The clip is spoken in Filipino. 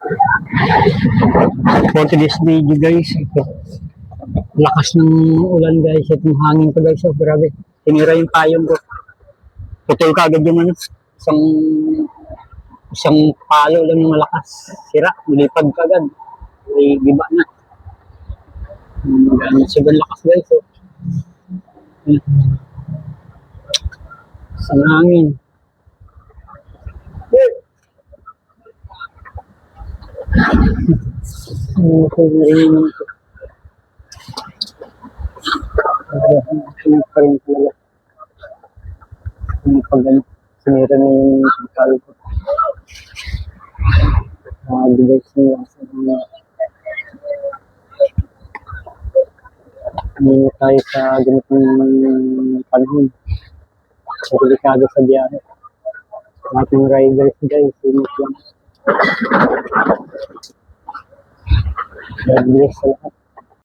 For today's video guys, ito. Lakas ng ulan guys, itong hangin ko guys, oh, grabe. Tinira yung payong ko. Putol ka agad yung ano, isang palo lang yung malakas. Sira, nilipad ka agad. May giba na. Sobrang lakas guys, oh. Sa hangin. Ano ko narinig ko. Ano pa rin talaga. Ano pa gano'n. Sinira na yung pagkalo ko. Bigay siya sa mga hindi tayo sa ganitong panahon. So, delikado sa biyahe. Ating riders guys, init lang. God bless sa lahat.